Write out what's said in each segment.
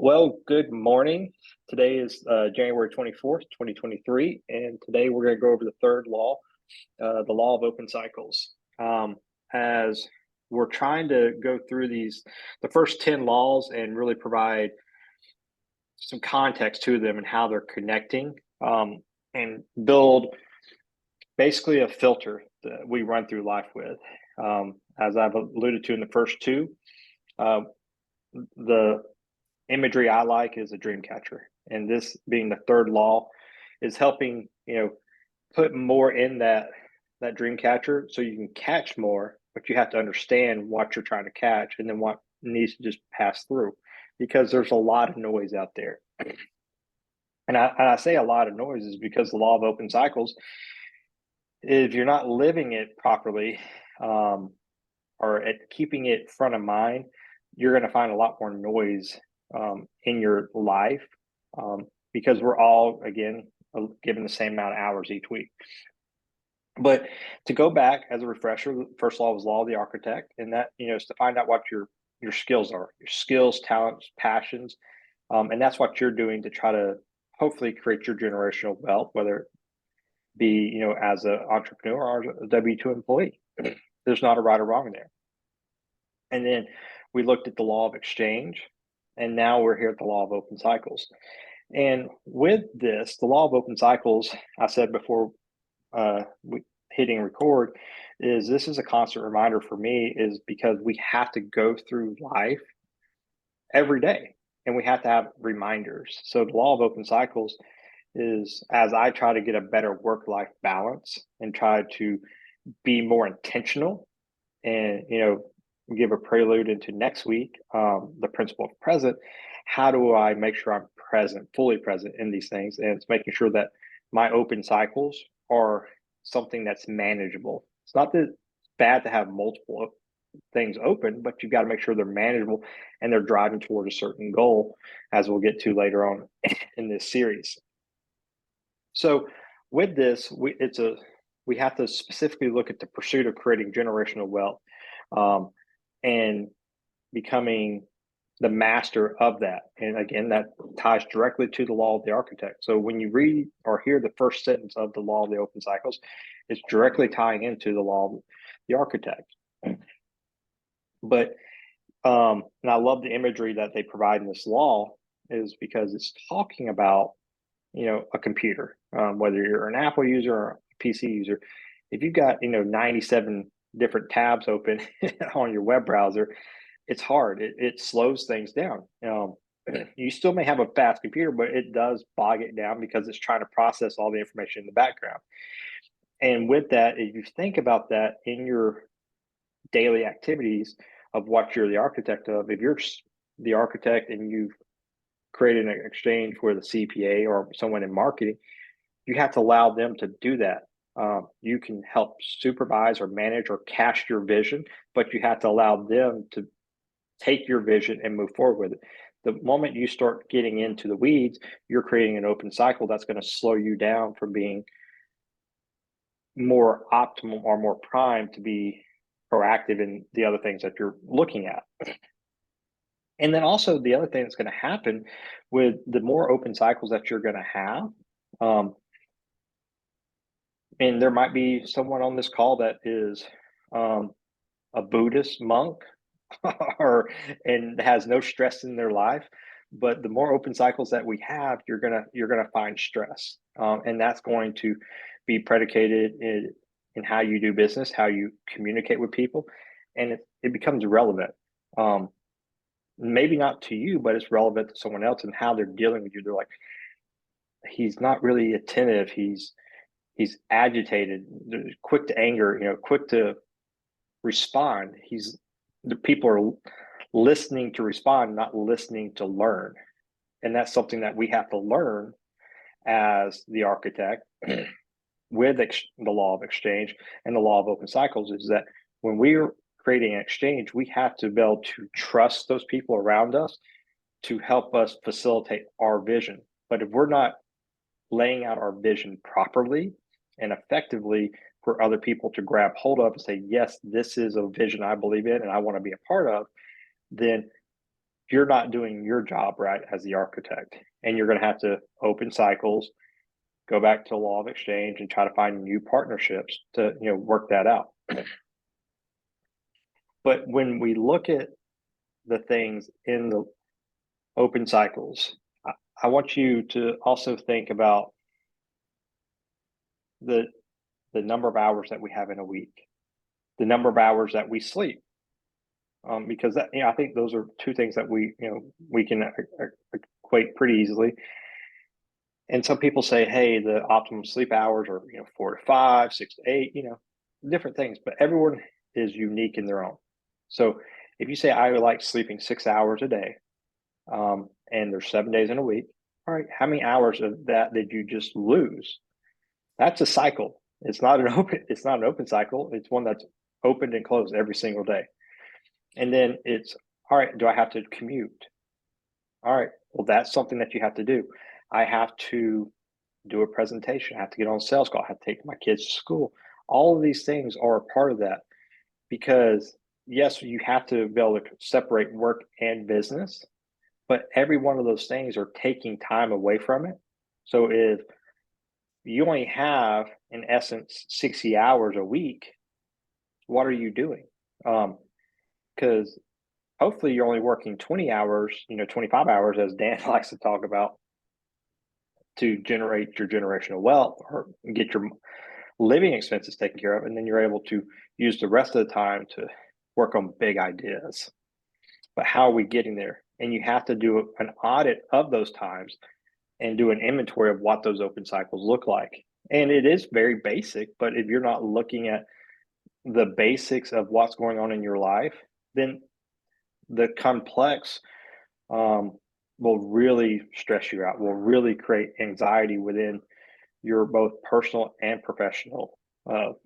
Well, good morning. Today is January 24th, 2023, and today we're going to go over the third law, the law of open cycles. As we're trying to go through the first 10 laws and really provide some context to them and how they're connecting, and build basically a filter that we run through life with. As I've alluded to in the first two, uh, the imagery I like is a dream catcher. And this being the third law is helping, put more in that dream catcher so you can catch more, but you have to understand what you're trying to catch and then what needs to just pass through because there's a lot of noise out there. And I say a lot of noise is because the law of open cycles, if you're not living it properly, or at keeping it front of mind, you're going to find a lot more noise in your life, because we're all, again, given the same amount of hours each week. But to go back as a refresher, the first law was law of the architect, and that is to find out what your skills are, your skills, talents, passions, and that's what you're doing to try to hopefully create your generational wealth, whether it be as an entrepreneur or a W-2 employee. There's not a right or wrong there. And then we looked at the law of exchange, and now we're here at the law of open cycles. And with this, the law of open cycles, I said before we hitting record, is this is a constant reminder for me, is because we have to go through life every day and we have to have reminders. So the law of open cycles is, as I try to get a better work-life balance and try to be more intentional and give a prelude into next week, the principle of present. How do I make sure I'm present, fully present in these things? And it's making sure that my open cycles are something that's manageable. It's not that it's bad to have multiple things open, but you've got to make sure they're manageable and they're driving toward a certain goal, as we'll get to later on in this series. So with this, we have to specifically look at the pursuit of creating generational wealth, and becoming the master of that. And again, that ties directly to the law of the architect. So when you read or hear the first sentence of the law of the open cycles, it's directly tying into the law of the architect. But and I love the imagery that they provide in this law, is because it's talking about a computer, whether you're an Apple user or a PC user. If you've got 97 different tabs open on your web browser, it's hard. It slows things down. You still may have a fast computer, but it does bog it down because it's trying to process all the information in the background. And with that, if you think about that in your daily activities of what you're the architect of, if you're the architect and you've created an exchange with a CPA or someone in marketing, you have to allow them to do that. You can help supervise or manage or cast your vision, but you have to allow them to take your vision and move forward with it. The moment you start getting into the weeds, you're creating an open cycle that's going to slow you down from being more optimal or more primed to be proactive in the other things that you're looking at. And then also the other thing that's going to happen with the more open cycles that you're going to have, and there might be someone on this call that is a Buddhist monk and has no stress in their life. But the more open cycles that we have, you're gonna find stress, and that's going to be predicated in how you do business, how you communicate with people, and it becomes relevant. Maybe not to you, but it's relevant to someone else and how they're dealing with you. They're like, he's not really attentive. He's agitated, quick to anger, quick to respond. The people are listening to respond, not listening to learn. And that's something that we have to learn as the architect with the law of exchange and the law of open cycles, is that when we're creating an exchange, we have to be able to trust those people around us to help us facilitate our vision. But if we're not laying out our vision properly and effectively for other people to grab hold of and say, yes, this is a vision I believe in and I want to be a part of, then you're not doing your job right as the architect, and you're going to have to open cycles, go back to law of exchange, and try to find new partnerships to work that out. But when we look at the things in the open cycles, I want you to also think about the number of hours that we have in a week, the number of hours that we sleep, because that I think those are two things that we can equate pretty easily. And some people say, hey, the optimum sleep hours are 4 to 5, 6 to 8, different things, but everyone is unique in their own. So if you say I would like sleeping 6 hours a day, and there's 7 days in a week, all right, how many hours of that did you just lose? That's a cycle. It's not an open cycle. It's one that's opened and closed every single day. And then it's, all right, do I have to commute? All right, well, that's something that you have to do. I have to do a presentation. I have to get on a sales call. I have to take my kids to school. All of these things are a part of that, because yes, you have to be able to separate work and business, but every one of those things are taking time away from it. So if you only have, in essence, 60 hours a week, what are you doing? Because hopefully you're only working 20 hours, 25 hours, as Dan likes to talk about, to generate your generational wealth or get your living expenses taken care of. And then you're able to use the rest of the time to work on big ideas. But how are we getting there? And you have to do an audit of those times and do an inventory of what those open cycles look like. And it is very basic, but if you're not looking at the basics of what's going on in your life, then the complex will really stress you out, will really create anxiety within your both personal and professional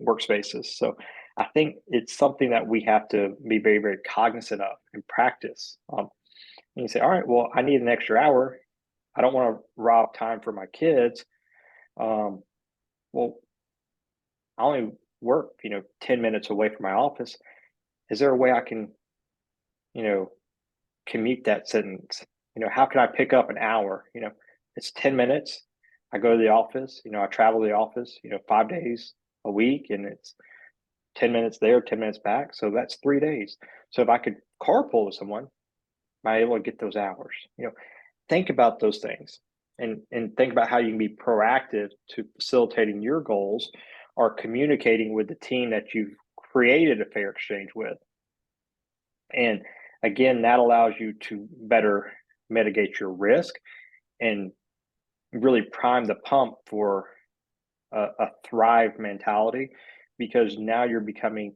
workspaces. So I think it's something that we have to be very, very cognizant of and practice. And you say, all right, well, I need an extra hour. I don't want to rob time for my kids. Well, I only work, 10 minutes away from my office. Is there a way I can, commute that sentence? How can I pick up an hour? It's 10 minutes. I go to the office, I travel to the office, 5 days a week, and it's 10 minutes there, 10 minutes back. So that's 3 days. So if I could carpool with someone, am I able to get those hours? Think about those things, and think about how you can be proactive to facilitating your goals or communicating with the team that you've created a fair exchange with. And again, that allows you to better mitigate your risk and really prime the pump for a thrive mentality, because now you're becoming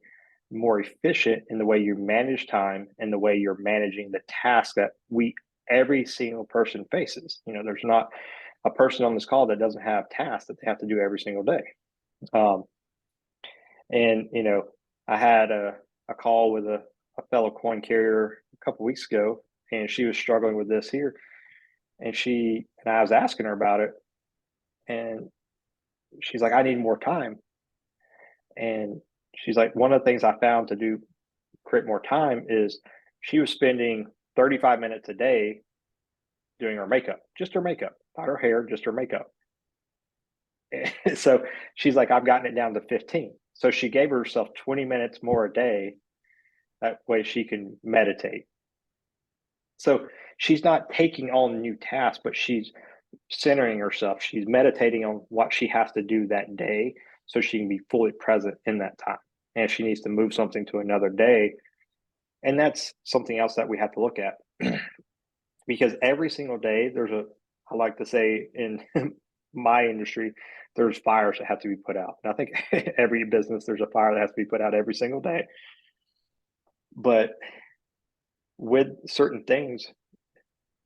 more efficient in the way you manage time and the way you're managing the task that every single person faces. There's not a person on this call that doesn't have tasks that they have to do every single day. And I had a call with a fellow coin carrier a couple weeks ago, and she was struggling with this here. And I was asking her about it, and she's like, I need more time. And she's like, one of the things I found to create more time is she was spending 35 minutes a day doing her makeup, just her makeup, not her hair, just her makeup. So she's like, I've gotten it down to 15. So she gave herself 20 minutes more a day. That way she can meditate. So she's not taking on new tasks, but she's centering herself. She's meditating on what she has to do that day so she can be fully present in that time. And if she needs to move something to another day, and that's something else that we have to look at, because every single day I like to say in my industry, there's fires that have to be put out. And I think every business, there's a fire that has to be put out every single day. But with certain things,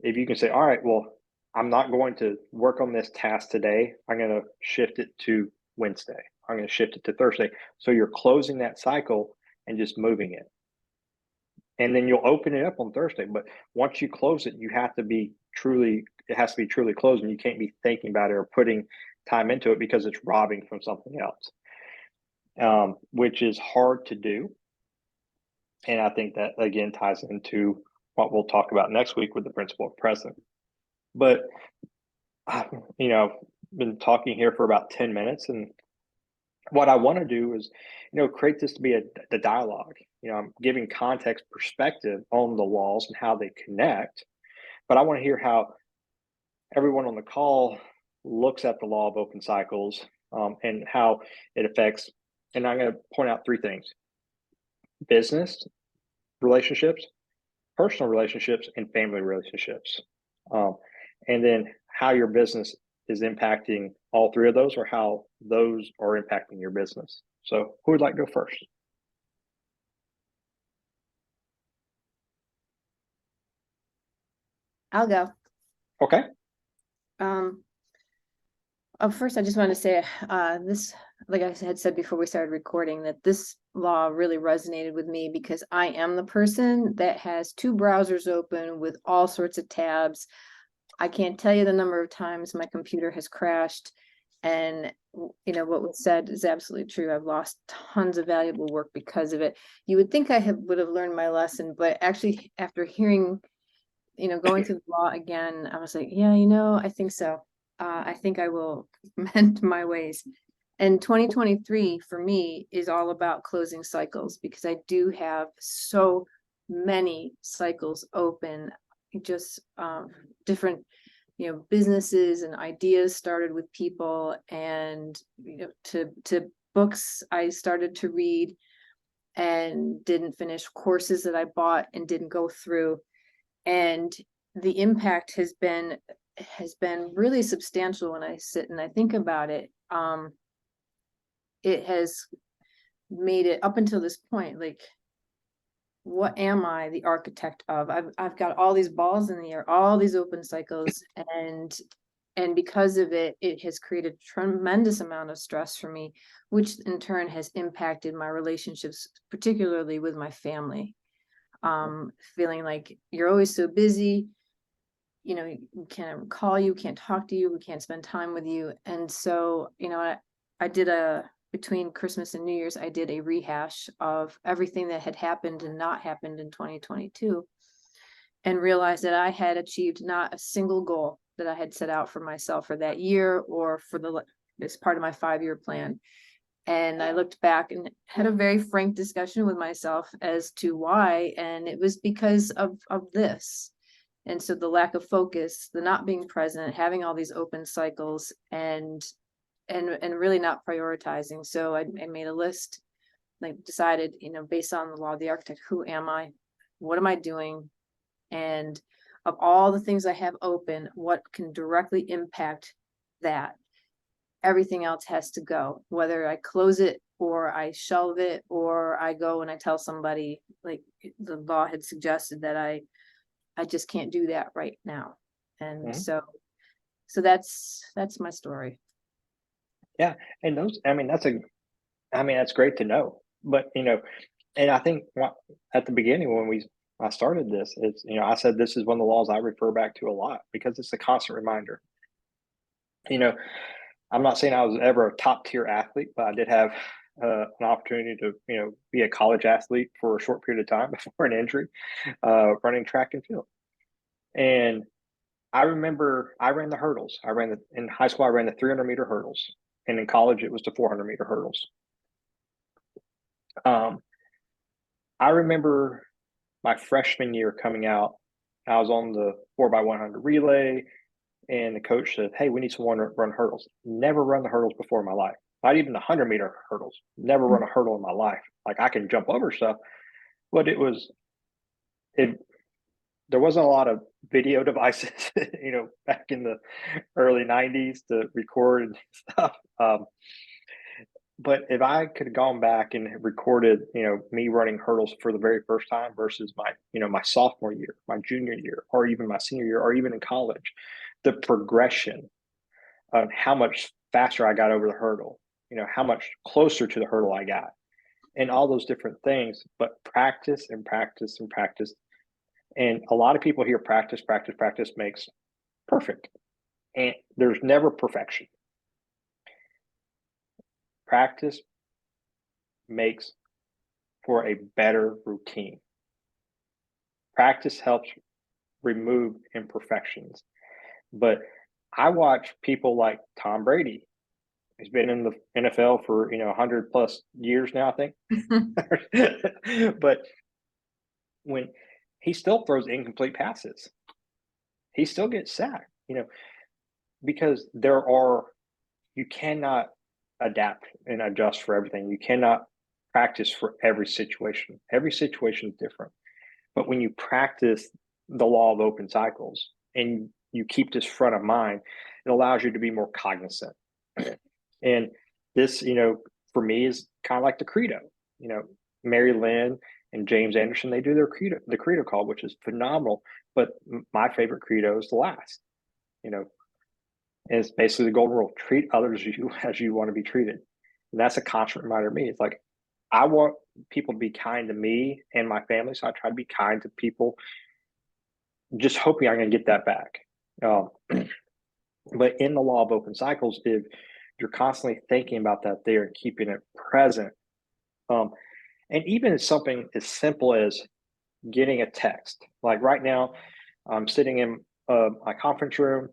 if you can say, all right, well, I'm not going to work on this task today, I'm going to shift it to Wednesday. I'm going to shift it to Thursday. So you're closing that cycle and just moving it. And then you'll open it up on Thursday. But once you close it, it has to be truly closed, and you can't be thinking about it or putting time into it because it's robbing from something else, which is hard to do. And I think that, again, ties into what we'll talk about next week with the principle of present. But you know, I've been talking here for about 10 minutes, and what I want to do is, create this to be the dialogue. I'm giving context perspective on the laws and how they connect, but I want to hear how everyone on the call looks at the law of open cycles, and how it affects. And I'm going to point out three things: business relationships, personal relationships, and family relationships. And then how your business is impacting all three of those, or how those are impacting your business. So who would like to go first? I'll go. Okay. First, I just want to say this, like I had said before we started recording, that this law really resonated with me because I am the person that has two browsers open with all sorts of tabs. I can't tell you the number of times my computer has crashed. And, what was said is absolutely true. I've lost tons of valuable work because of it. You would think I would have learned my lesson, but actually, after hearing, going through the law again, I was like, yeah, I think so. I think I will mend my ways. And 2023 for me is all about closing cycles because I do have so many cycles open, just different, businesses and ideas started with people, and to books I started to read and didn't finish, courses that I bought and didn't go through. And the impact has been really substantial when I sit and I think about it. It has made it up until this point, like, what am I the architect of? I've got all these balls in the air, all these open cycles, and because of it, it has created tremendous amount of stress for me, which in turn has impacted my relationships, particularly with my family. Feeling like you're always so busy, we can't call you, can't talk to you, we can't spend time with you. And so, I did between Christmas and New Year's, I did a rehash of everything that had happened and not happened in 2022, and realized that I had achieved not a single goal that I had set out for myself for that year or for this part of my 5-year plan. And I looked back and had a very frank discussion with myself as to why, and it was because of this. And so the lack of focus, the not being present, having all these open cycles, and really not prioritizing. So I made a list, like decided, based on the law of the architect, who am I? What am I doing? And of all the things I have open, what can directly impact that? Everything else has to go, whether I close it or I shelve it or I go and I tell somebody, like the law had suggested, that I just can't do that right now. And Mhm. so that's my story. Yeah, and that's great to know. But and I think at the beginning when I started this, it's I said this is one of the laws I refer back to a lot because it's a constant reminder. You know, I'm not saying I was ever a top tier athlete, but I did have an opportunity to be a college athlete for a short period of time before an injury, running track and field. And I remember I ran the hurdles. In high school. I ran the 300-meter hurdles, and in college it was the 400-meter hurdles. Um, I remember my freshman year coming out. I was on the 4x100 relay, and the coach said, "Hey, we need someone to run hurdles." Never run the hurdles before in my life. Not even the 100-meter hurdles. Never run a hurdle in my life. Like I can jump over stuff, but it. There wasn't a lot of video devices, back in the early '90s to record and stuff. But if I could have gone back and recorded, me running hurdles for the very first time versus my sophomore year, my junior year, or even my senior year, or even in college, the progression of how much faster I got over the hurdle, how much closer to the hurdle I got, and all those different things. But practice and practice and practice. And a lot of people hear practice, practice, practice makes perfect. And there's never perfection. Practice makes for a better routine. Practice helps remove imperfections. But I watch people like Tom Brady. He's been in the NFL for 100 plus years now, I think. But when he still throws incomplete passes, he still gets sacked. Because you cannot adapt and adjust for everything. You cannot practice for every situation. Every situation is different. But when you practice the law of open cycles and you keep this front of mind, it allows you to be more cognizant. And this, for me is kind of like the credo. Mary Lynn and James Anderson, they do the credo call, which is phenomenal. But my favorite credo is the last. And it's basically the golden rule: treat others as you want to be treated. And that's a constant reminder to me. It's like, I want people to be kind to me and my family, so I try to be kind to people, just hoping I'm going to get that back. But in the law of open cycles, if you're constantly thinking about that there and keeping it present, and even something as simple as getting a text. Like right now, I'm sitting in my conference room.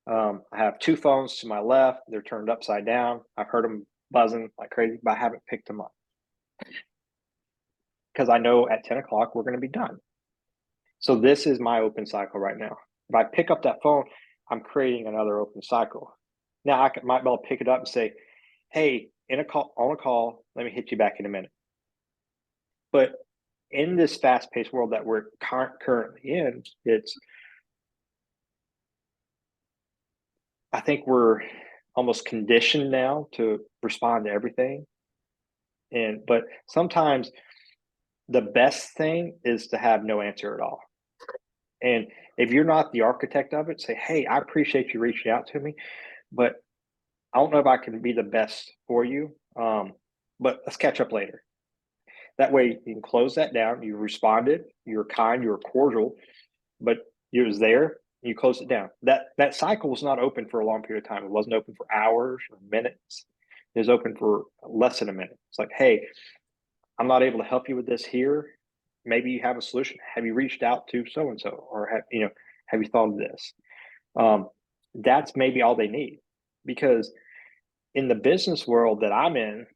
I have two phones to my left. They're turned upside down. I've heard them buzzing like crazy, but I haven't picked them up because I know at 10 o'clock we're going to be done. So this is my open cycle right now. If I pick up that phone, I'm creating another open cycle. Now I might be able to pick it up and say, "Hey, on a call, let me hit you back in a minute." But in this fast-paced world that we're currently in, I think we're almost conditioned now to respond to everything. But sometimes the best thing is to have no answer at all. And if you're not the architect of it, say, "Hey, I appreciate you reaching out to me, but I don't know if I can be the best for you. But let's catch up later." That way you can close that down. You responded, you were kind, you were cordial, but it was there. You closed it down. That cycle was not open for a long period of time. It wasn't open for hours or minutes. It was open for less than a minute. It's like, "Hey, I'm not able to help you with this here. Maybe you have a solution. Have you reached out to so and so, or have you thought of this?" That's maybe all they need, because in the business world that I'm in,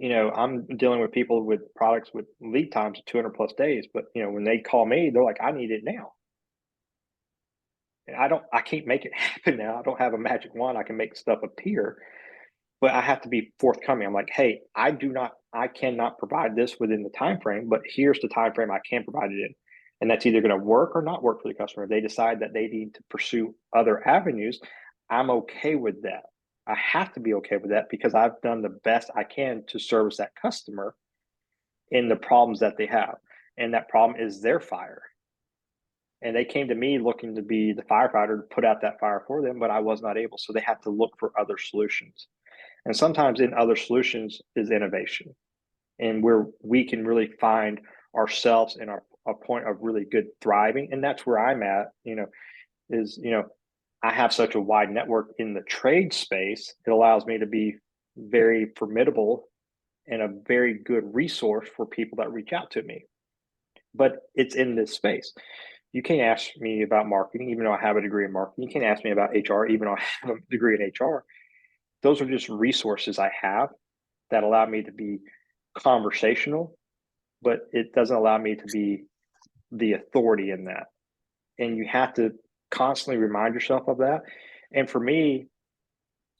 I'm dealing with people with products with lead times of 200 plus days. But when they call me, they're like, "I need it now." And I can't make it happen now. I don't have a magic wand. I can make stuff appear, but I have to be forthcoming. I'm like, "Hey, I cannot provide this within the time frame, but here's the time frame I can provide it in." And that's either going to work or not work for the customer. If they decide that they need to pursue other avenues, I'm okay with that. I have to be okay with that because I've done the best I can to service that customer in the problems that they have. And that problem is their fire. And they came to me looking to be the firefighter to put out that fire for them, but I was not able. So they have to look for other solutions. And sometimes in other solutions is innovation, and where we can really find ourselves in a point of really good thriving. And that's where I'm at, I have such a wide network in the trade space. It allows me to be very formidable and a very good resource for people that reach out to me. But it's in this space. You can't ask me about marketing, even though I have a degree in marketing. You can't ask me about HR, even though I have a degree in HR. Those are just resources I have that allow me to be conversational, but it doesn't allow me to be the authority in that. And you have to constantly remind yourself of that. And for me,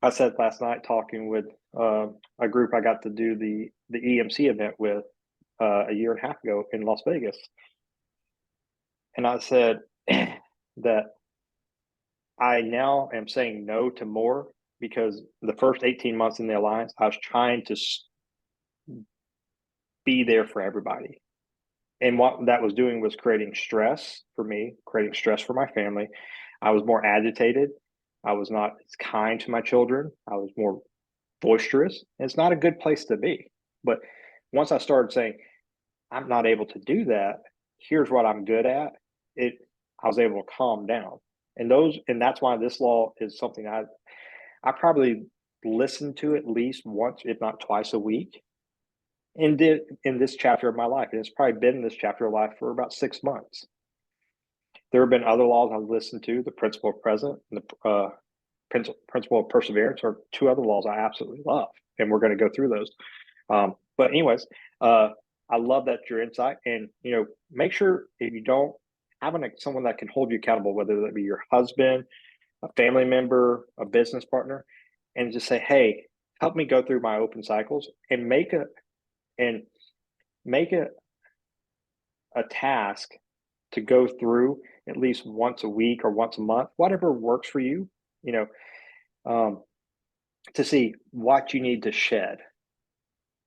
I said last night talking with a group I got to do the EMC event with a year and a half ago in Las Vegas. And I said that I now am saying no to more, because the first 18 months in the alliance, I was trying to be there for everybody. And what that was doing was creating stress for me, creating stress for my family. I was more agitated. I was not as kind to my children. I was more boisterous. It's not a good place to be. But once I started saying, "I'm not able to do that, here's what I'm good at," I was able to calm down. And that's why this law is something I probably listen to at least once, if not twice a week. in this chapter of my life, and it's probably been in this chapter of life for about 6 months. There have been other laws I've listened to, the principle of present and the principle of perseverance are two other laws I absolutely love, and we're going to go through those. But anyways, I love that your insight, and make sure if you don't having someone that can hold you accountable, whether that be your husband, a family member, a business partner, and just say, "Hey, help me go through my open cycles," and make a task to go through at least once a week or once a month, whatever works for you. You know, to see what you need to shed.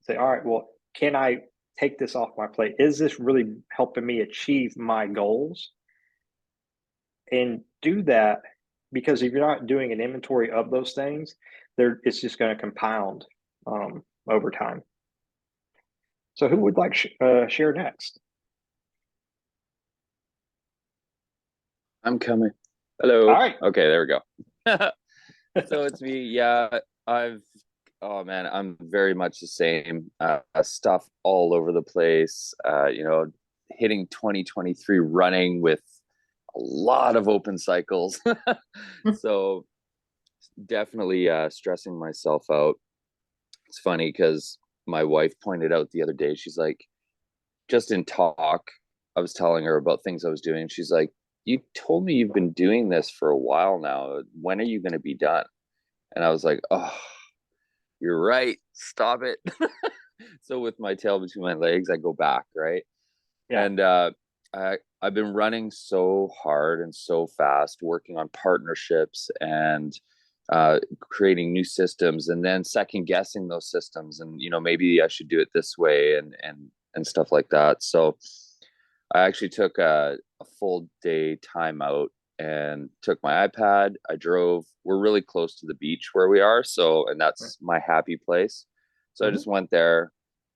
Say, all right, well, can I take this off my plate? Is this really helping me achieve my goals? And do that, because if you're not doing an inventory of those things, it's just going to compound over time. So, who would like share next? I'm coming. Hello. All right. Okay, there we go. So it's me. Yeah, oh man, I'm very much the same. Stuff all over the place. Hitting 2023 running with a lot of open cycles. So definitely stressing myself out. It's funny because my wife pointed out the other day, she's like, just in talk, I was telling her about things I was doing. She's like, you told me you've been doing this for a while now. When are you going to be done? And I was like, oh, you're right. Stop it. So with my tail between my legs, I go back, right? Yeah. And I've been running so hard and so fast, working on partnerships and creating new systems, and then second guessing those systems. And maybe I should do it this way, and stuff like that. So I actually took a full day time out and took my iPad. I drove. We're really close to the beach where we are, and that's my happy place. So I just went there,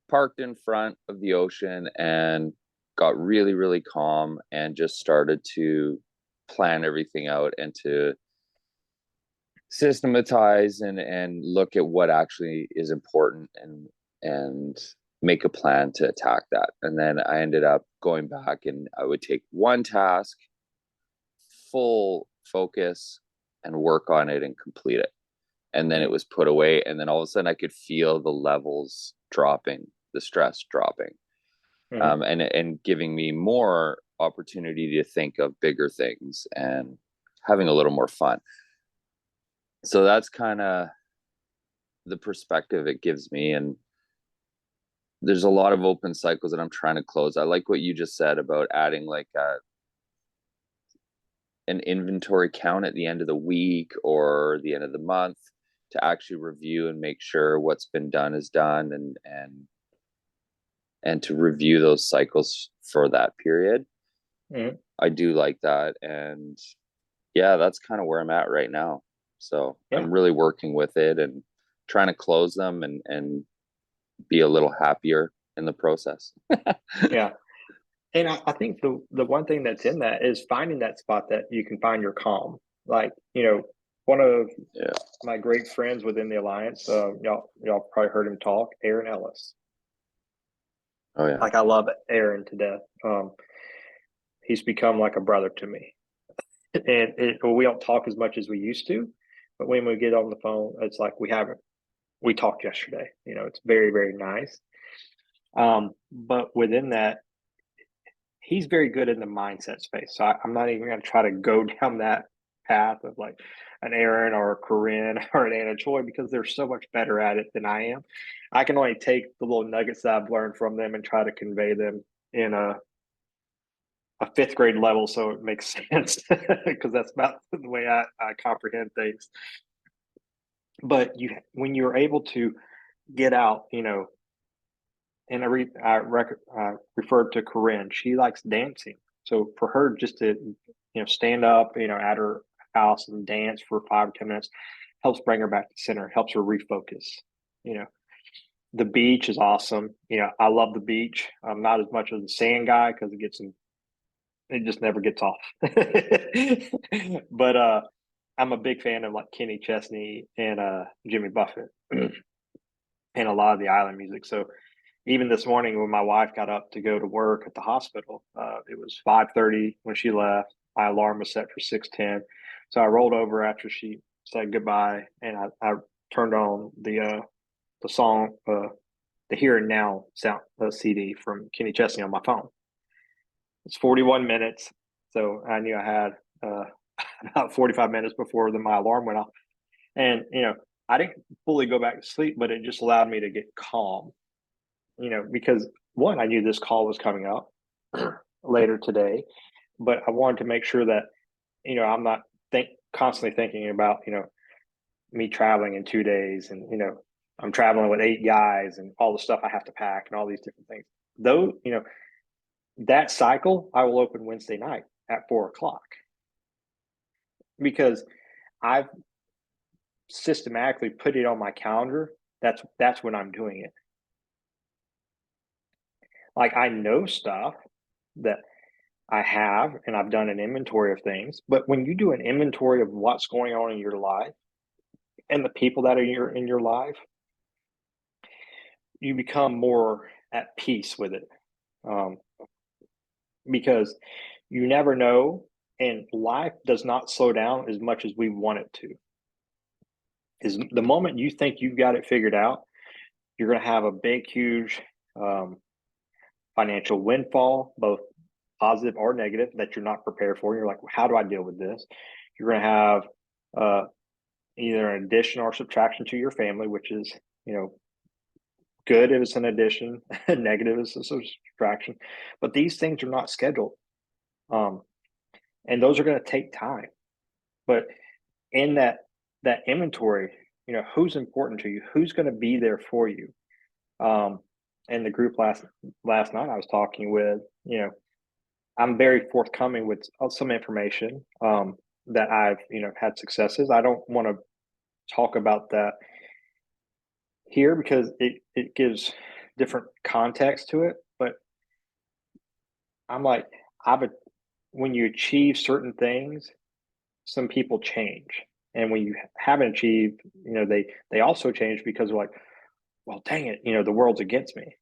parked in front of the ocean, and got really, really calm, and just started to plan everything out and to systematize and look at what actually is important and make a plan to attack that. And then I ended up going back, and I would take one task, full focus, and work on it and complete it. And then it was put away, and then all of a sudden I could feel the levels dropping, the stress dropping, and giving me more opportunity to think of bigger things and having a little more fun. So that's kind of the perspective it gives me. And there's a lot of open cycles that I'm trying to close. I like what you just said about adding like an inventory count at the end of the week or the end of the month to actually review and make sure what's been done is done, and to review those cycles for that period. I do like that. And yeah, that's kind of where I'm at right now. So I'm really working with it and trying to close them and be a little happier in the process. Yeah. And I think the one thing that's in that is finding that spot that you can find your calm. Like, one of my great friends within the Alliance, y'all probably heard him talk, Aaron Ellis. Oh yeah. Like, I love Aaron to death. He's become like a brother to me. And we don't talk as much as we used to, but when we get on the phone, it's like we talked yesterday. It's very, very nice. But within that, he's very good in the mindset space. So I'm not even going to try to go down that path of like an Aaron or a Corinne or an Anna Choi, because they're so much better at it than I am. I can only take the little nuggets that I've learned from them and try to convey them in a fifth grade level, so it makes sense, because that's about the way I comprehend things. But when you're able to get out, and I referred to Corinne. She likes dancing, so for her just to stand up, at her house and dance for 5 or 10 minutes helps bring her back to center, helps her refocus. The beach is awesome. I love the beach. I'm not as much of the sand guy because it just never gets off. But I'm a big fan of like Kenny Chesney and Jimmy Buffett and a lot of the island music. So even this morning when my wife got up to go to work at the hospital, it was 5:30 when she left. My alarm was set for 6:10, so I rolled over after she said goodbye, and I turned on the song, the Here and Now sound CD from Kenny Chesney on my phone. It's 41 minutes, so I knew I had about 45 minutes before my alarm went off. And, I didn't fully go back to sleep, but it just allowed me to get calm, because one, I knew this call was coming up later today, but I wanted to make sure that, I'm not constantly thinking about, me traveling in 2 days and, I'm traveling with 8 guys and all the stuff I have to pack and all these different things. Though, that cycle I will open Wednesday night at 4 o'clock because I've systematically put it on my calendar. That's when I'm doing it. Like I know stuff that I have and I've done an inventory of things, but when you do an inventory of what's going on in your life and the people that are in your life, you become more at peace with it. Because you never know, and life does not slow down as much as we want it to. Is the moment you think you've got it figured out, you're going to have a big, huge financial windfall, both positive or negative, that you're not prepared for. You're like, well, how do I deal with this? You're going to have either an addition or subtraction to your family, which is, good if it's an addition, negative is a subtraction. But these things are not scheduled. And those are going to take time. But in that inventory, who's important to you, who's going to be there for you. And the group last night I was talking with, I'm very forthcoming with some information that I've had successes. I don't want to talk about that here because it gives different context to it. But I'm like, when you achieve certain things, some people change. And when you haven't achieved, they also change because they're like, well, dang it, the world's against me.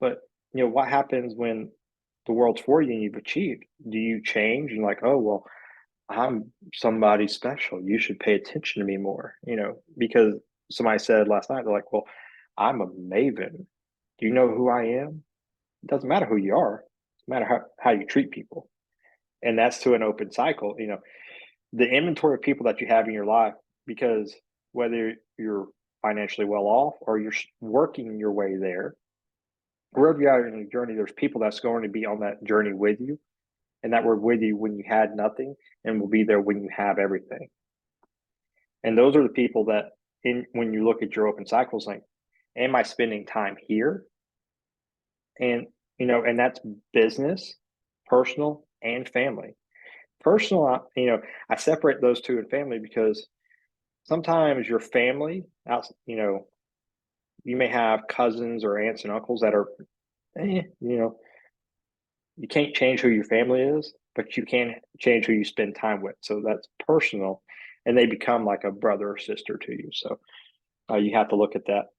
But, what happens when the world's for you and you've achieved? Do you change and like, oh, well, I'm somebody special. You should pay attention to me more, because somebody said last night, they're like, well, I'm a maven. Do you know who I am? It doesn't matter who you are. It doesn't matter how you treat people. And that's to an open cycle, the inventory of people that you have in your life, because whether you're financially well off or you're working your way there, wherever you are in your journey, there's people that's going to be on that journey with you and that were with you when you had nothing and will be there when you have everything. And those are the people that when you look at your open cycles, like, am I spending time here? And, and that's business, personal, and family. Personal, I separate those two in family because sometimes your family, you may have cousins or aunts and uncles that are, you can't change who your family is, but you can change who you spend time with. So that's personal, and they become like a brother or sister to you. So you have to look at that.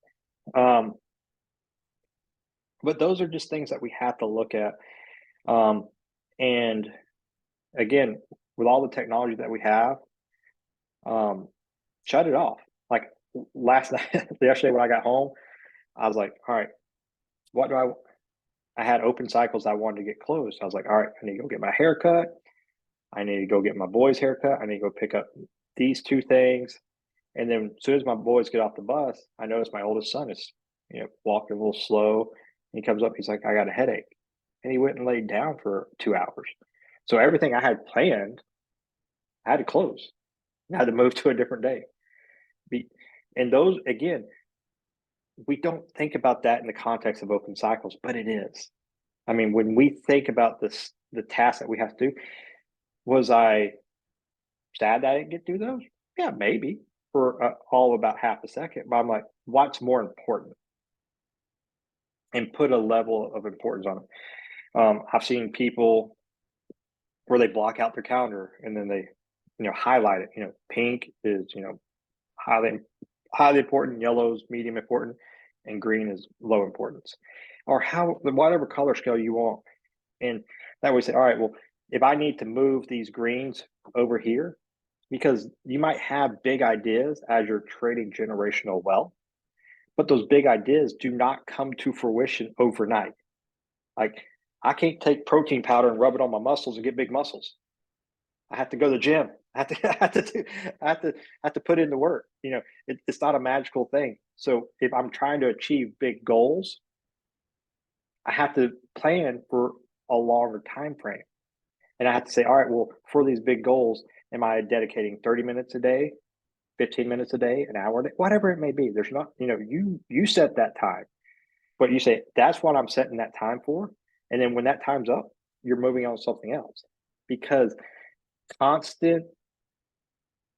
But those are just things that we have to look at. And again, with all the technology that we have, shut it off. Like last night, yesterday when I got home, I was like, all right, what do I had open cycles I wanted to get closed. I was like, all right, I need to go get my hair cut. I need to go get my boys' haircut. I need to go pick up these two things. And then as soon as my boys get off the bus, I notice my oldest son is, walking a little slow. He comes up, he's like, I got a headache. And he went and laid down for 2 hours. So everything I had planned, I had to close. I had to move to a different day. And those, again, we don't think about that in the context of open cycles, but it is. I mean, when we think about the tasks that we have to do, was I sad that I didn't get to do those? Yeah, maybe for all about half a second. But I'm like, what's more important? And put a level of importance on it. I've seen people where they block out their calendar and then they, highlight it. Pink is, highly important, yellow is medium important, and green is low importance. or how whatever color scale you want. And that way say, all right, well, if I need to move these greens over here, because you might have big ideas as you're trading generational wealth, but those big ideas do not come to fruition overnight. Like I can't take protein powder and rub it on my muscles and get big muscles. I have to go to the gym. I have to, I have to, I have to put in the work. It's not a magical thing. So if I'm trying to achieve big goals, I have to plan for a longer time frame. And I have to say, all right, well, for these big goals, am I dedicating 30 minutes a day, 15 minutes a day, an hour a day, whatever it may be? There's not, you set that time, but you say, that's what I'm setting that time for. And then when that time's up, you're moving on to something else, because constant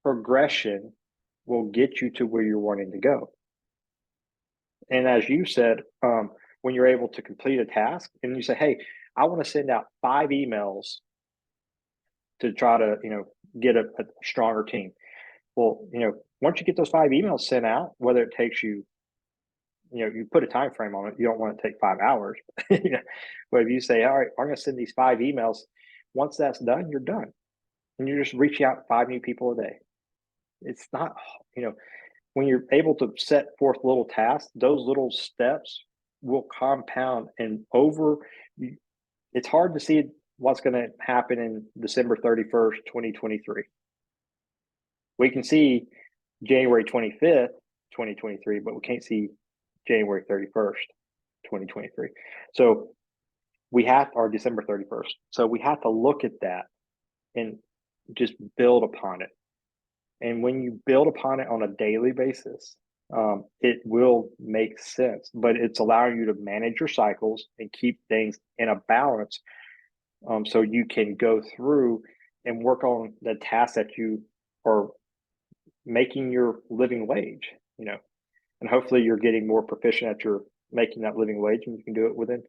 progression will get you to where you're wanting to go. And as you said, when you're able to complete a task and you say, hey, I want to send out 5 emails to try to, get a stronger team. Well, once you get those 5 emails sent out, whether it takes you, you put a time frame on it, you don't want to take 5 hours. But if you say, all right, I'm going to send these 5 emails, once that's done, you're done. And you're just reaching out to 5 new people a day. It's not, when you're able to set forth little tasks, those little steps will compound and it's hard to see what's going to happen in December 31st, 2023. We can see January 25th, 2023, but we can't see January 31st, 2023. So we have our December 31st. So we have to look at that and just build upon it. And when you build upon it on a daily basis, it will make sense, but it's allowing you to manage your cycles and keep things in a balance. So you can go through and work on the tasks that you are making your living wage, and hopefully you're getting more proficient at your making that living wage, and you can do it within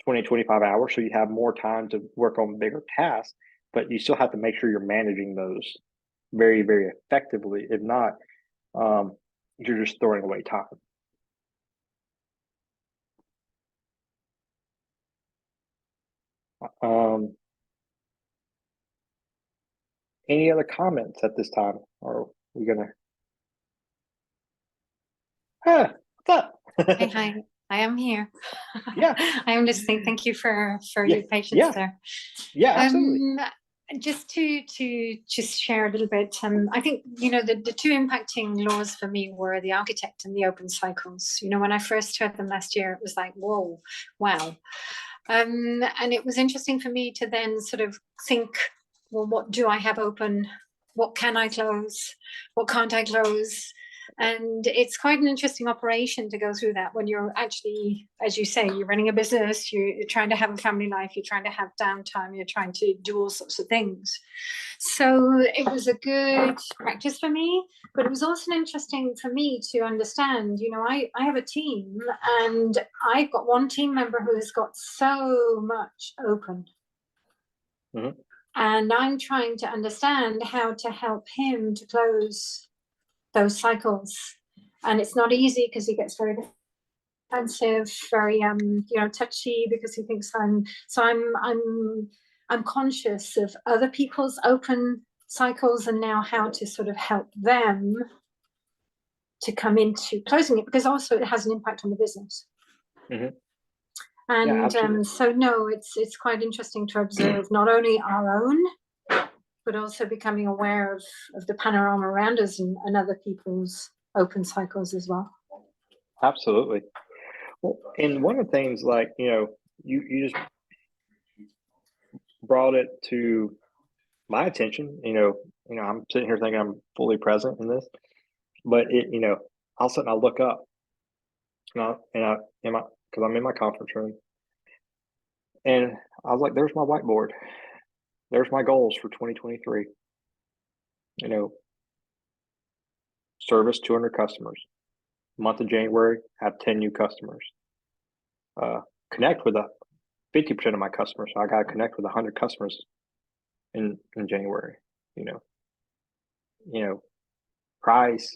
20, 25 hours. So you have more time to work on bigger tasks, but you still have to make sure you're managing those very, very effectively. If not, you're just throwing away time. Any other comments at this time? Or are we gonna? What's up? Hi, I am here. Yeah. I am listening. Thank you for Yeah, your patience yeah. there. Yeah, absolutely. Just to just share a little bit, I think the 2 impacting laws for me were the architect and the open cycles. When I first heard them last year, it was like, whoa, wow. And it was interesting for me to then sort of think, well, what do I have open? What can I close? What can't I close? And it's quite an interesting operation to go through that when you're actually, as you say, you're running a business, you're trying to have a family life, you're trying to have downtime, you're trying to do all sorts of things. So it was a good practice for me, but it was also interesting for me to understand, I have a team, and I've got one team member who has got so much open. Mm-hmm. And I'm trying to understand how to help him to close those cycles, and it's not easy because he gets very defensive, very touchy, because he thinks I'm conscious of other people's open cycles, and now how to sort of help them to come into closing it, because also it has an impact on the business. Mm-hmm. And yeah, so no, it's quite interesting to observe not only our own, but also becoming aware of the panorama around us and other people's open cycles as well. Absolutely. Well, and one of the things, like, you just brought it to my attention. I'm sitting here thinking I'm fully present in this, but all of a sudden I look up, because I'm in my conference room, and I was like, there's my whiteboard. There's my goals for 2023. Service 200 customers. Month of January, have 10 new customers. Connect with 50% of my customers. So I got to connect with 100 customers in January. Price.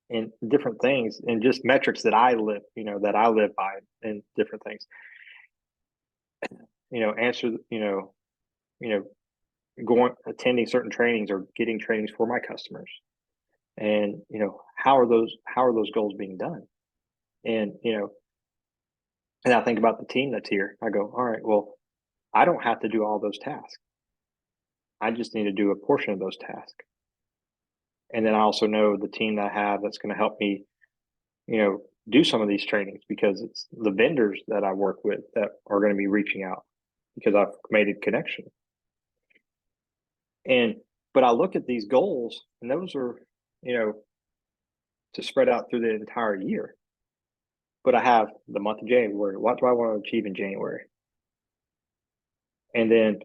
and different things and just metrics that I live, that I live by and different things. Answer, attending certain trainings or getting trainings for my customers. And, how are those goals being done? And, and I think about the team that's here. I go, all right, well, I don't have to do all those tasks. I just need to do a portion of those tasks. And then I also know the team that I have that's going to help me, do some of these trainings, because it's the vendors that I work with that are going to be reaching out because I've made a connection. But I look at these goals, and those are, to spread out through the entire year. But I have the month of January. What do I want to achieve in January? And then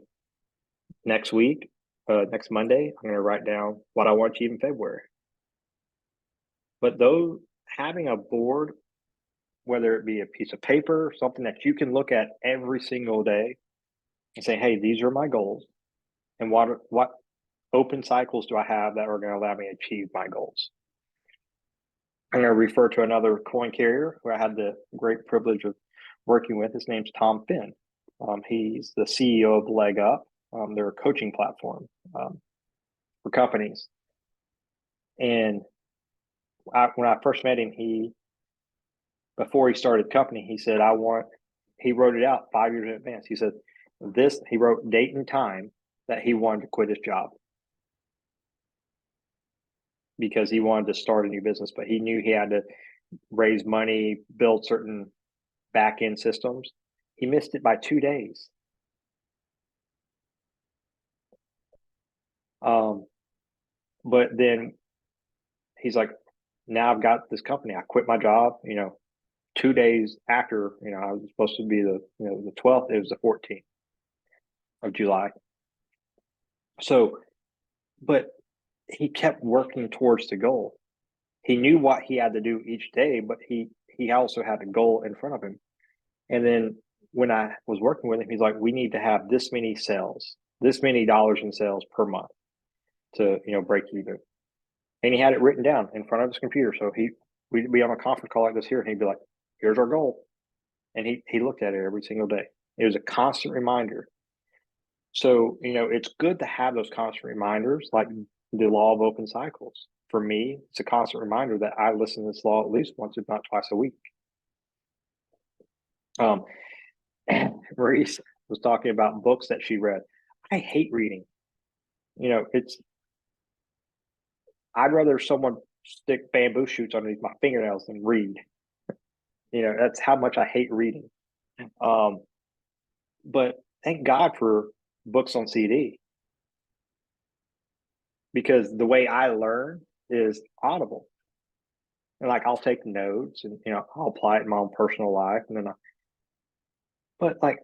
next week, next Monday, I'm going to write down what I want to achieve in February. But though having a board, whether it be a piece of paper, something that you can look at every single day and say, hey, these are my goals, and what open cycles do I have that are going to allow me to achieve my goals? I'm going to refer to another coin carrier who I had the great privilege of working with. His name's Tom Finn. He's the CEO of Leg Up. They're a coaching platform for companies. And when I first met him, before he started the company, he said, he wrote it out 5 years in advance. He said he wrote date and time that he wanted to quit his job because he wanted to start a new business, but he knew he had to raise money, build certain back end systems. He missed it by 2 days. But then he's like, now I've got this company. I quit my job, 2 days after, I was supposed to be the 12th, it was the 14th of July. So, but he kept working towards the goal. He knew what he had to do each day, but he also had a goal in front of him. And then when I was working with him, he's like, we need to have this many sales, this many dollars in sales per month to, break even. And he had it written down in front of his computer. So we'd be on a conference call like this here, and he'd be like, here's our goal. And he looked at it every single day. It was a constant reminder. So, it's good to have those constant reminders, like the law of open cycles. For me, it's a constant reminder that I listen to this law at least once, if not twice a week. Maurice was talking about books that she read. I hate reading. I'd rather someone stick bamboo shoots underneath my fingernails than read. That's how much I hate reading. But thank God for books on CD, because the way I learn is Audible. And like, I'll take notes and, I'll apply it in my own personal life. And then, but like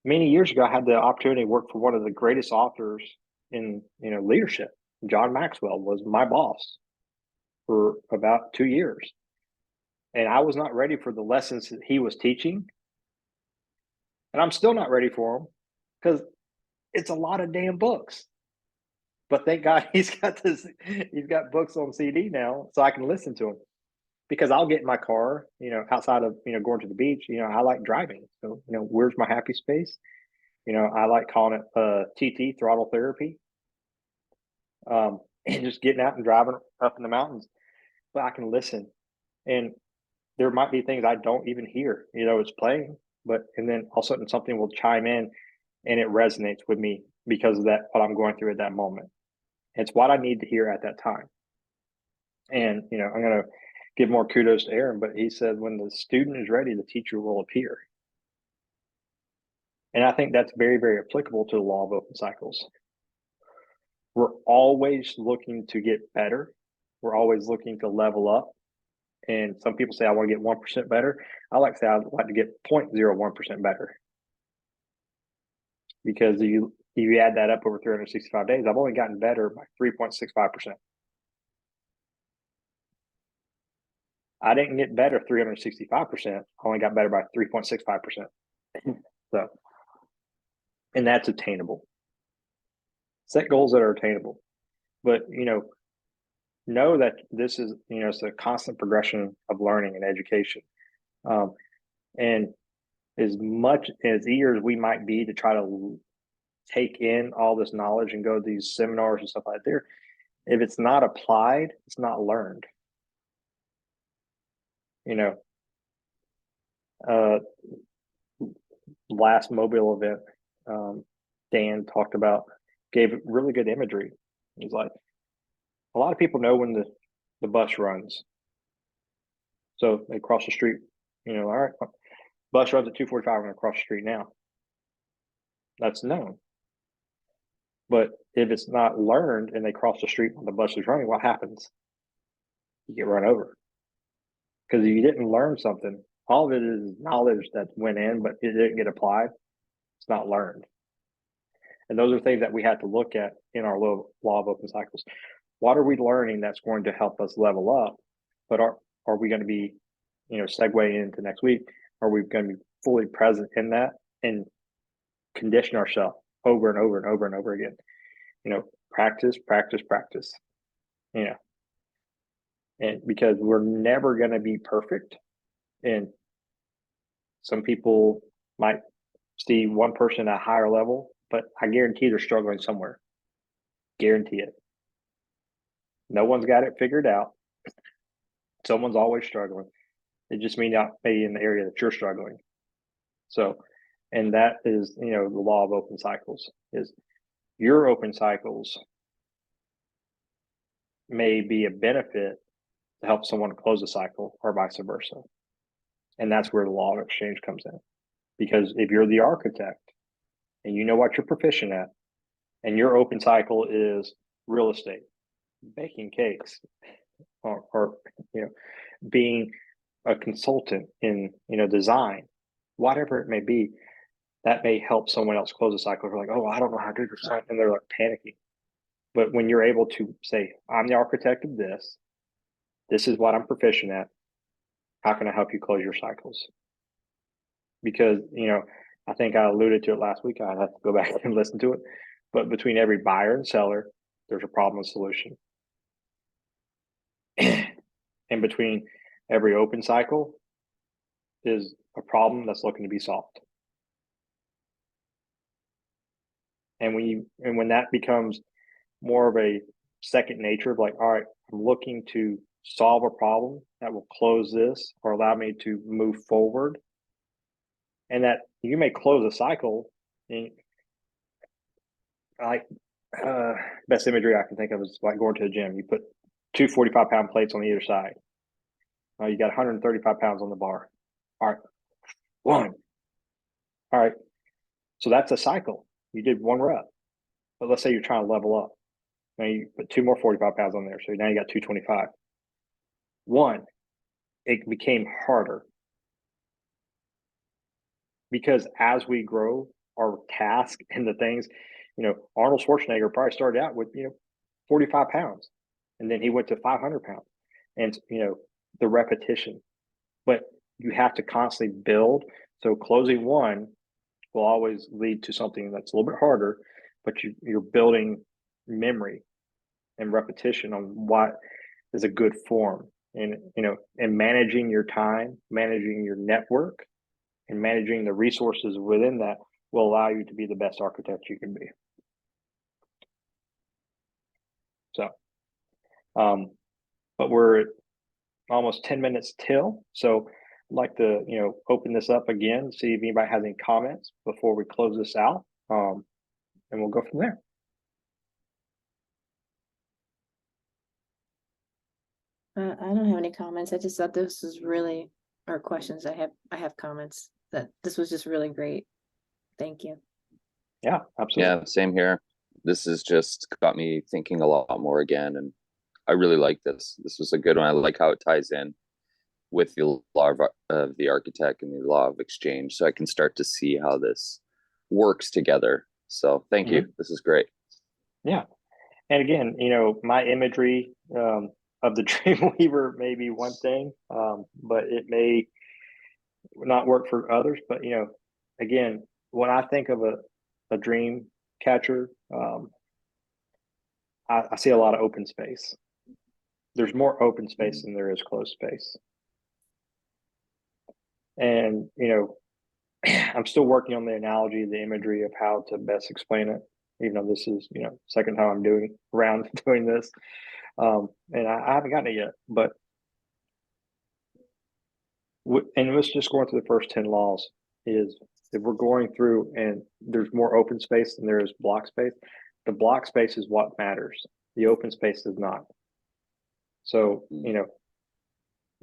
many years ago, I had the opportunity to work for one of the greatest authors in, leadership. John Maxwell was my boss for about 2 years. And I was not ready for the lessons that he was teaching. And I'm still not ready for them because it's a lot of damn books. But thank God he's got books on CD now, so I can listen to them. Because I'll get in my car, outside of, going to the beach, I like driving. So, where's my happy space? I like calling it TT, throttle therapy. And just getting out and driving up in the mountains. But I can listen. And there might be things I don't even hear, it's playing. And then all of a sudden something will chime in and it resonates with me because of that, what I'm going through at that moment. It's what I need to hear at that time. And, I'm going to give more kudos to Aaron, but he said, when the student is ready, the teacher will appear. And I think that's very, very applicable to the law of open cycles. We're always looking to get better. We're always looking to level up. And some people say, I want to get 1% better. I like to say, I'd like to get 0.01% better. Because you add that up over 365 days, I've only gotten better by 3.65%. I didn't get better 365%. I only got better by 3.65%. So, and that's attainable. Set goals that are attainable. But, know that this is, it's a constant progression of learning and education. And as much as eager as we might be to try to take in all this knowledge and go to these seminars and stuff like that, if it's not applied, it's not learned. Last mobile event, Dan talked about, gave really good imagery. He's like, a lot of people know when the bus runs. So they cross the street, all right, bus runs at 2:45, I'm gonna cross the street now. That's known. But if it's not learned and they cross the street when the bus is running, what happens? You get run over. Because if you didn't learn something, all of it is knowledge that went in, but it didn't get applied. It's not learned. And those are things that we have to look at in our law of open cycles. What are we learning that's going to help us level up? But are we going to be, segue into next week? Are we going to be fully present in that and condition ourselves over and over and over and over again? Practice, practice, practice. And because we're never going to be perfect. And some people might see one person at a higher level, but I guarantee they're struggling somewhere. Guarantee it. No one's got it figured out. Someone's always struggling. It just may not be in the area that you're struggling. So, and that is, the law of open cycles is your open cycles may be a benefit to help someone close a cycle or vice versa. And that's where the law of exchange comes in. Because if you're the architect and you know what you're proficient at, and your open cycle is real estate, baking cakes, or being a consultant in design, whatever it may be, that may help someone else close a cycle. They're like, oh, I don't know how to do this, and they're like panicking. But when you're able to say, I'm the architect of this, this is what I'm proficient at, how can I help you close your cycles? Because I think I alluded to it last week. I'd have to go back and listen to it. But between every buyer and seller, there's a problem and solution. And between every open cycle is a problem that's looking to be solved. And when that becomes more of a second nature of like, all right, I'm looking to solve a problem that will close this or allow me to move forward. And that you may close a cycle. Best imagery I can think of is like going to the gym. You put 2 45-pound plates on either side. You got 135 pounds on the bar. All right, 1. All right, so that's a cycle. You did 1 rep. But let's say you're trying to level up. Now you put 2 more 45 pounds on there. So now you got 225. 1, it became harder. Because as we grow our task and the things, Arnold Schwarzenegger probably started out with, 45 pounds. And then he went to 500 pounds. And, the repetition. But you have to constantly build. So closing 1 will always lead to something that's a little bit harder, but you're building memory and repetition on what is a good form. And, and managing your time, managing your network, and managing the resources within that will allow you to be the best architect you can be. So, but we're at almost 10 minutes till. So I'd like to, open this up again, see if anybody has any comments before we close this out. And we'll go from there. I don't have any comments. I just thought this was really, or questions. I have comments that this was just really great. Thank you. Yeah, absolutely. Yeah, same here. This has just got me thinking a lot more again, and I really like this. This was a good one. I like how it ties in with the law of the architect and the law of exchange, so I can start to see how this works together. So thank you. This is great. Yeah. And again, my imagery of the Dreamweaver may be one thing, but it may not work for others. But, again, when I think of a dream catcher, I see a lot of open space. there's more open space than there is closed space. And, you know, I'm still working on the analogy, the imagery of how to best explain it, even though this is, you know, second time I'm doing this. And I haven't gotten it yet, but and let's just going through the first 10 laws is if we're going through and there's more open space than there is block space, the block space is what matters. The open space does not. So, you know,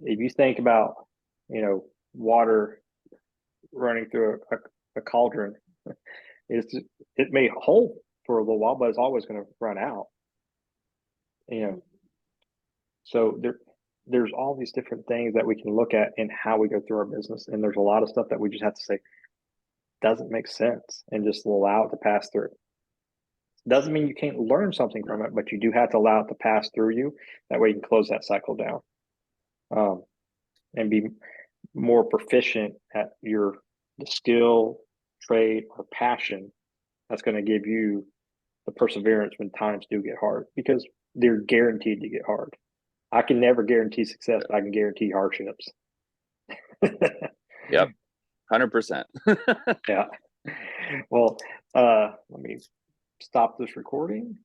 if you think about, you know, water running through a cauldron, it may hold for a little while, but it's always going to run out. You know, so there's all these different things that we can look at in how we go through our business, and there's a lot of stuff that we just have to say doesn't make sense and just allow it to pass through. Doesn't mean you can't learn something from it, but you do have to allow it to pass through you. That way you can close that cycle down, and be more proficient at the skill, trade, or passion that's going to give you the perseverance when times do get hard, because they're guaranteed to get hard. I can never guarantee success, but I can guarantee hardships. Yep. 100%. Yeah. Well, let me stop this recording.